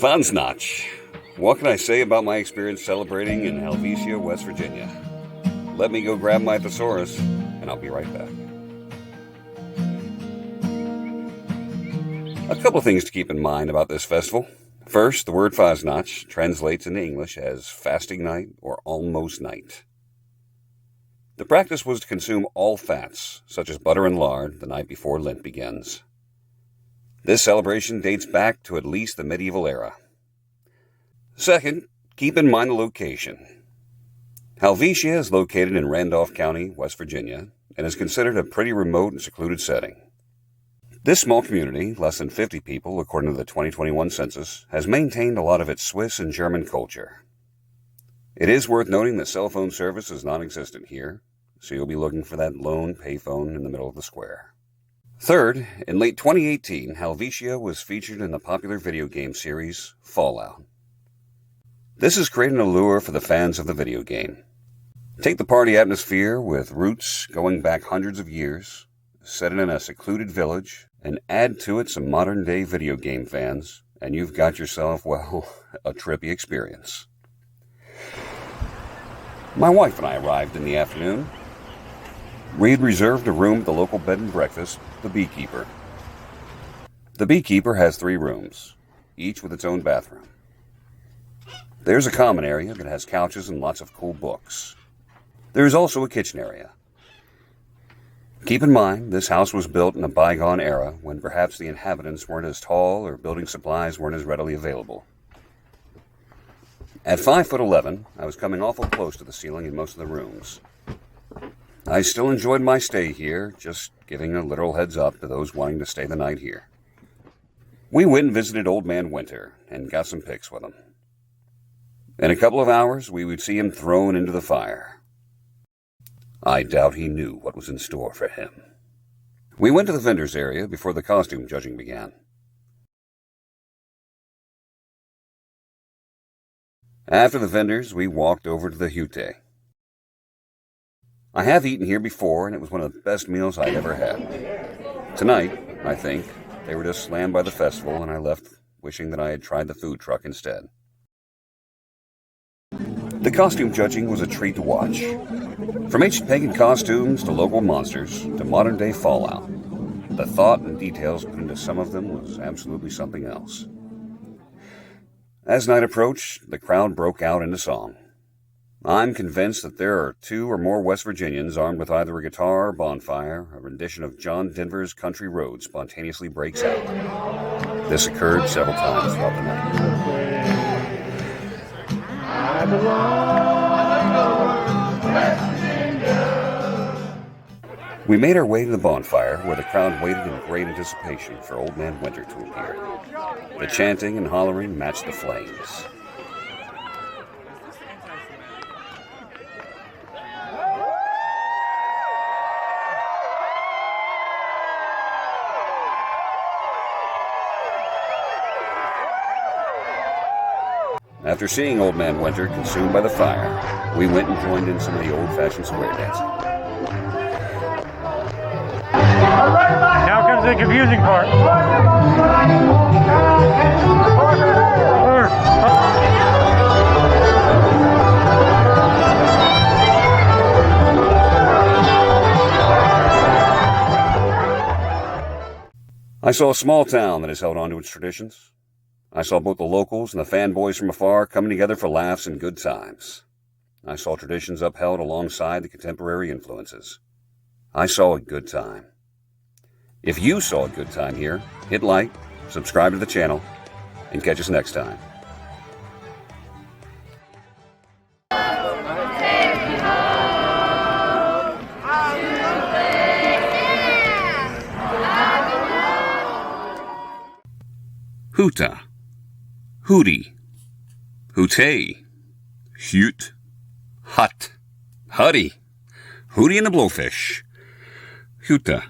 Fasnacht. What can I say about my experience celebrating in Helvetia, West Virginia? Let me go grab my thesaurus, and I'll be right back. A couple things to keep in mind about this festival. First, the word Fasnacht translates into English as fasting night or almost night. The practice was to consume all fats, such as butter and lard, the night before Lent begins. This celebration dates back to at least the medieval era. Second, keep in mind the location. Helvetia is located in Randolph County, West Virginia, and is considered a pretty remote and secluded setting. This small community, less than 50 people according to the 2021 census, has maintained a lot of its Swiss and German culture. It is worth noting that cell phone service is non-existent here, so you'll be looking for that lone payphone in the middle of the square. Third, in late 2018, Helvetia was featured in the popular video game series Fallout. This has created an allure for the fans of the video game. Take the party atmosphere with roots going back hundreds of years, set it in a secluded village, and add to it some modern-day video game fans, and you've got yourself, well, a trippy experience. My wife and I arrived in the afternoon. We had reserved a room at the local bed and breakfast, the Beekeeper. The Beekeeper has 3 rooms, each with its own bathroom. There's a common area that has couches and lots of cool books. There is also a kitchen area. Keep in mind, this house was built in a bygone era when perhaps the inhabitants weren't as tall or building supplies weren't as readily available. At 5'11", I was coming awful close to the ceiling in most of the rooms. I still enjoyed my stay here, just giving a literal heads up to those wanting to stay the night here. We went and visited Old Man Winter and got some pics with him. In a couple of hours, we would see him thrown into the fire. I doubt he knew what was in store for him. We went to the vendors area before the costume judging began. After the vendors, we walked over to the Hütte. I have eaten here before, and it was one of the best meals I'd ever had. Tonight, I think, they were just slammed by the festival, and I left wishing that I had tried the food truck instead. The costume judging was a treat to watch. From ancient pagan costumes to local monsters to modern-day Fallout, the thought and details put into some of them was absolutely something else. As night approached, the crowd broke out into song. I'm convinced that there are 2 or more West Virginians armed with either a guitar or bonfire. A rendition of John Denver's Country Road spontaneously breaks out. This occurred several times throughout the night. We made our way to the bonfire, where the crowd waited in great anticipation for Old Man Winter to appear. The chanting and hollering matched the flames. After seeing Old Man Winter consumed by the fire, we went and joined in some of the old-fashioned square dancing. Now comes the confusing part. I saw a small town that has held on to its traditions. I saw both the locals and the fanboys from afar coming together for laughs and good times. I saw traditions upheld alongside the contemporary influences. I saw a good time. If you saw a good time here, hit like, subscribe to the channel, and catch us next time. Hütte, Hootie, Hootie, Hute, Hut, Huddy, Hootie and the Blowfish, Hütte.